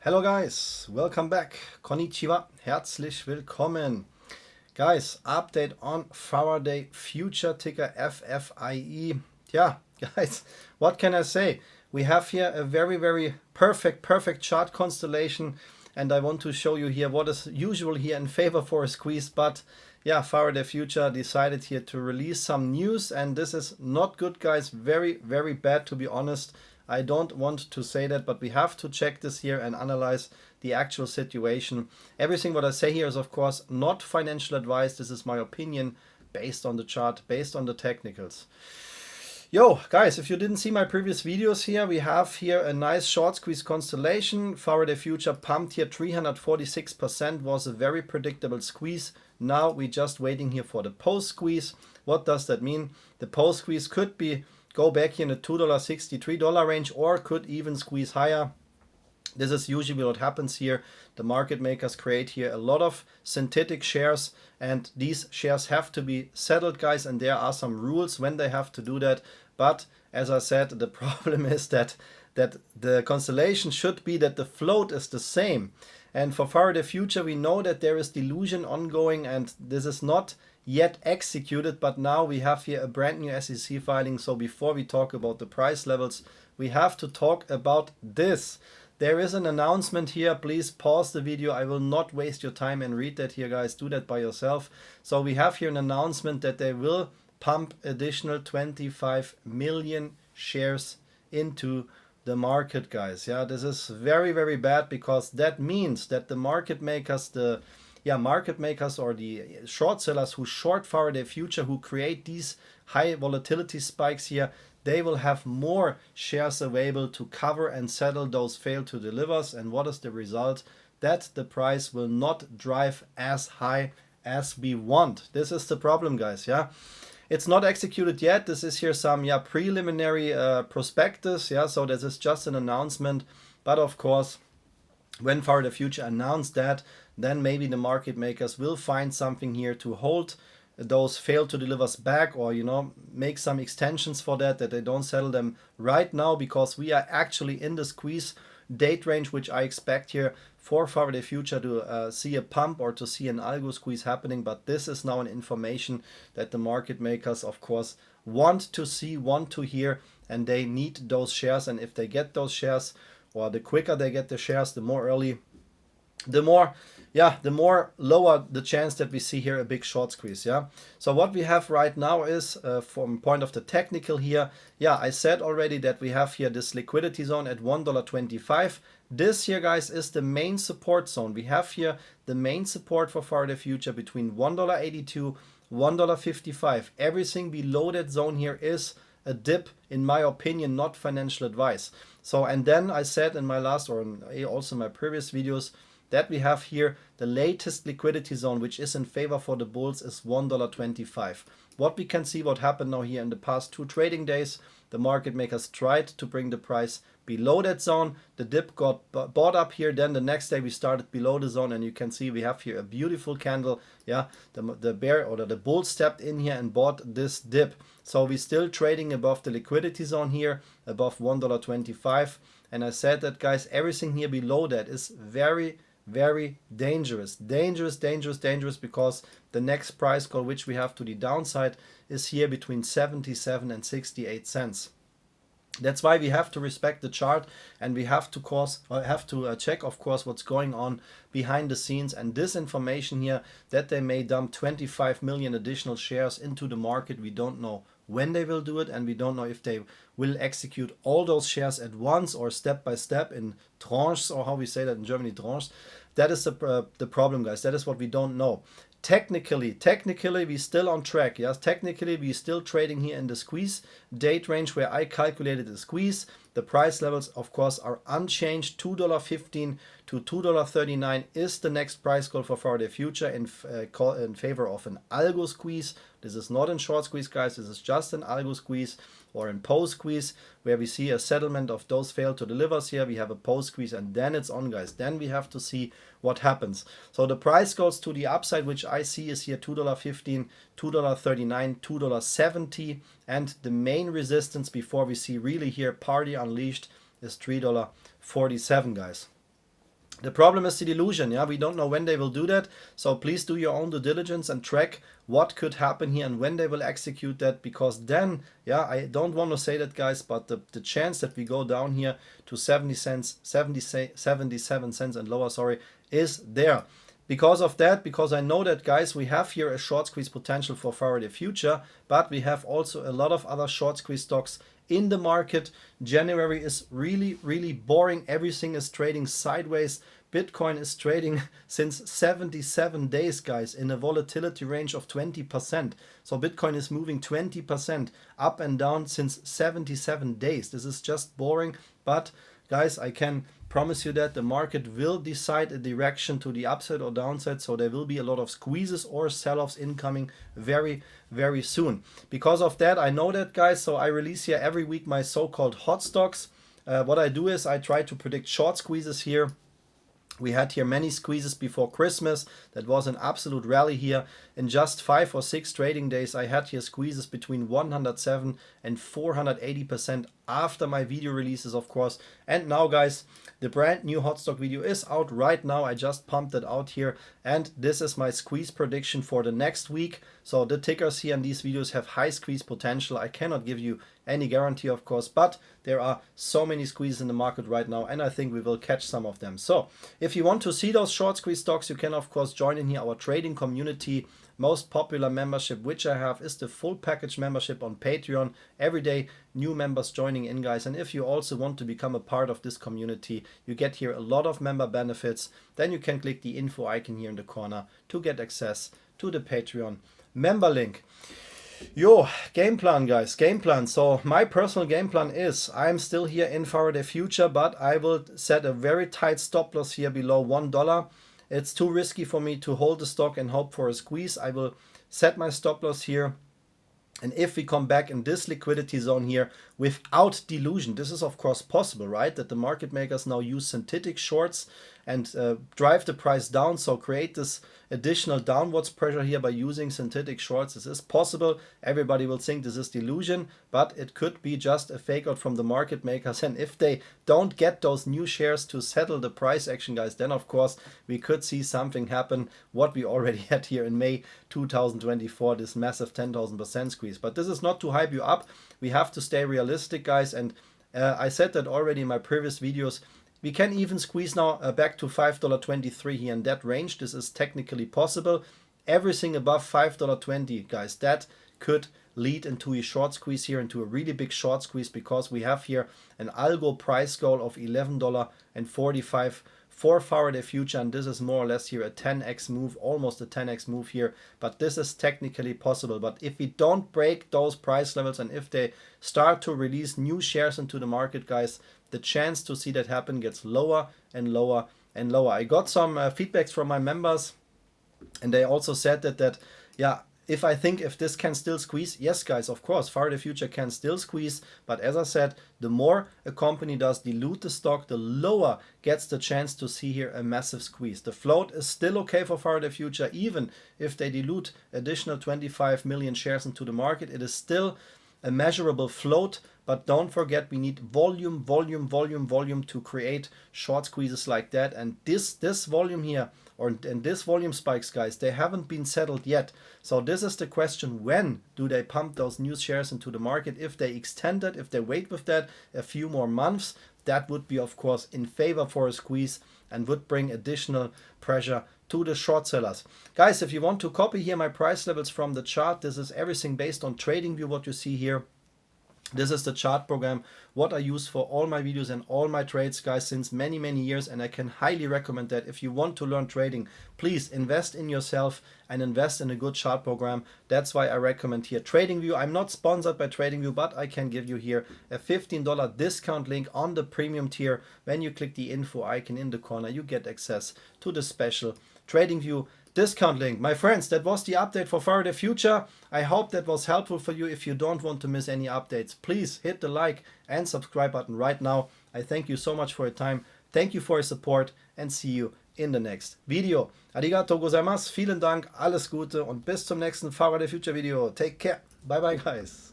Hello guys, welcome back. Konnichiwa, herzlich willkommen. Guys, update on Faraday Future, ticker FFIE. Yeah, guys, what can I say? We have here a very perfect chart constellation, and I want to show you here what is usual here in favor for a squeeze, but yeah, Faraday Future decided here to release some news, and this is not good, guys. Very bad, to be honest. I don't want to say that, but we have to check this here and analyze the actual situation. Everything what I say here is of course not financial advice. This is my opinion based on the chart, based on the technicals. Yo, guys, if you didn't see my previous videos here, we have here a nice short squeeze constellation. Faraday Future pumped here 346%, was a very predictable squeeze. Now we're just waiting here for the post squeeze. What does that mean? The post squeeze could be go back here in the $2.63 range, or could even squeeze higher. This is usually what happens here. The market makers create here a lot of synthetic shares, and these shares have to be settled, guys, and there are some rules when they have to do that. But as I said, the problem is that the constellation should be that the float is the same. And for Faraday Future, we know that there is dilution ongoing, and this is not yet executed, but now we have here a brand new SEC filing. So before we talk about the price levels, we have to talk about this. There is an announcement here. Please pause the video. I will not waste your time and read that here, guys. Do that by yourself. So we have here an announcement that they will pump additional 25 million shares into the market, guys. Yeah, this is very bad, because that means that the market makers, market makers or the short sellers who short Faraday Future, who create these high volatility spikes here, they will have more shares available to cover and settle those failed to delivers. And what is the result? That the price will not drive as high as we want. This is the problem, guys. Yeah, it's not executed yet. This is here some preliminary prospectus. Yeah, so this is just an announcement. But of course, when Faraday Future announced that, then maybe the market makers will find something here to hold those failed to delivers back, or make some extensions for that they don't settle them right now, because we are actually in the squeeze date range, which I expect here for Faraday Future to see a pump or to see an algo squeeze happening. But this is now an information that the market makers of course want to see, want to hear, and they need those shares. And if they get those shares, or the quicker they get the shares, the more early, the more lower the chance that we see here a big short squeeze. Yeah, so what we have right now is from point of the technical here, I said already that we have here this liquidity zone at $1.25. This here, guys, is the main support zone. We have here the main support for Faraday Future between $1.82, $1.55. Everything below that zone here is a dip, in my opinion, not financial advice. So, and then I said in my last, or also in my previous videos, that we have here the latest liquidity zone, which is in favor for the bulls, is $1.25. What we can see, what happened now here in the past 2 trading days, the market makers tried to bring the price below that zone. The dip got bought up here. Then the next day we started below the zone, and you can see we have here a beautiful candle. Yeah, the bear or the bull stepped in here and bought this dip. So we're still trading above the liquidity zone here, above $1.25. And I said that, guys, everything here below that is very dangerous, because the next price call which we have to the downside is here between 77 and 68 cents. That's why we have to respect the chart, and we have to check, of course, what's going on behind the scenes. And this information here, that they may dump 25 million additional shares into the market, we don't know when they will do it, and we don't know if they will execute all those shares at once or step by step in tranches, or how we say that in Germany, tranches. That is the problem, guys. That is what we don't know. Technically we're still on track. Yes, technically we're still trading here in the squeeze date range where I calculated the squeeze. The price levels, of course, are unchanged. $2.15 to $2.39 is the next price call for Faraday Future in favor of an algo squeeze. This is not in short squeeze, guys. This is just an algo squeeze, or in post squeeze, where we see a settlement of those failed to delivers here. We have a post squeeze, and then it's on, guys. Then we have to see what happens. So the price goes to the upside, which I see is here $2.15, $2.39, $2.70, and the main resistance before we see really here party unleashed is $3.47, guys. The problem is the delusion. Yeah, we don't know when they will do that. So please do your own due diligence and track what could happen here and when they will execute that, because then, yeah, I don't want to say that, guys, but the chance that we go down here to 70 cents, 77 cents and lower, sorry, is there. Because of that, because I know that, guys, we have here a short squeeze potential for Faraday Future, but we have also a lot of other short squeeze stocks in the market. January is really, really boring. Everything is trading sideways. Bitcoin is trading since 77 days, guys, in a volatility range of 20%. So Bitcoin is moving 20% up and down since 77 days. This is just boring, but guys, I can promise you that the market will decide a direction to the upside or downside, so there will be a lot of squeezes or sell-offs incoming very, very soon. Because of that, I know that, guys, so I release here every week my so-called hot stocks. What I do is I try to predict short squeezes here. We had here many squeezes before Christmas. That was an absolute rally here. In just 5 or 6 trading days, I had here squeezes between 107 and 480% after my video releases, of course. And now, guys, the brand new hot stock video is out right now. I just pumped it out here, and this is my squeeze prediction for the next week. So the tickers here in these videos have high squeeze potential. I cannot give you any guarantee, of course, but there are so many squeezes in the market right now, and I think we will catch some of them. So if you want to see those short squeeze stocks, you can of course join in here our trading community. Most popular membership which I have is the full package membership on Patreon. Every day new members joining in, guys, and if you also want to become a part of this community, you get here a lot of member benefits. Then you can click the info icon here in the corner to get access to the Patreon member link. Yo, game plan, guys, game plan. So my personal game plan is I'm still here in Faraday Future, but I will set a very tight stop loss here below $1. It's too risky for me to hold the stock and hope for a squeeze. I will set my stop loss here. And if we come back in this liquidity zone here without delusion, this is of course possible, right? That the market makers now use synthetic shorts and drive the price down, so create this additional downwards pressure here by using synthetic shorts. This is possible. Everybody will think this is delusion, but it could be just a fake out from the market makers. And if they don't get those new shares to settle the price action, guys, then of course we could see something happen what we already had here in May 2024, this massive 10,000% squeeze. But this is not to hype you up. We have to stay realistic, guys, and I said that already in my previous videos. We can even squeeze now back to $5.23 here in that range. This is technically possible. Everything above $5.20, guys, that could lead into a short squeeze here, into a really big short squeeze, because we have here an algo price goal of $11.45 for Faraday Future, and this is more or less here a 10x move, almost a 10x move here, but this is technically possible. But if we don't break those price levels and if they start to release new shares into the market, guys, the chance to see that happen gets lower and lower and lower. I got some feedbacks from my members, and they also said that yeah, if this can still squeeze, yes, guys, of course, Faraday Future can still squeeze. But as I said, the more a company does dilute the stock, the lower gets the chance to see here a massive squeeze. The float is still okay for Faraday Future, even if they dilute additional 25 million shares into the market. It is still a measurable float, but don't forget, we need volume to create short squeezes like that. And this volume here, and this volume spikes, guys, they haven't been settled yet. So this is the question: when do they pump those new shares into the market? If they extend it, if they wait with that a few more months, that would be of course in favor for a squeeze and would bring additional pressure to the short sellers. Guys, if you want to copy here my price levels from the chart, this is everything based on TradingView, what you see here. This is the chart program, what I use for all my videos and all my trades, guys, since many years, and I can highly recommend that. If you want to learn trading, please invest in yourself and invest in a good chart program. That's why I recommend here TradingView. I'm not sponsored by TradingView, but I can give you here a $15 discount link on the premium tier. When you click the info icon in the corner, you get access to the special TradingView discount link. My friends, that was the update for Faraday Future. I hope that was helpful for you. If you don't want to miss any updates, please hit the like and subscribe button right now. I thank you so much for your time. Thank you for your support, and see you in the next video. Arigato gozaimasu, vielen Dank, alles Gute und bis zum nächsten Faraday Future Video. Take care. Bye bye, guys.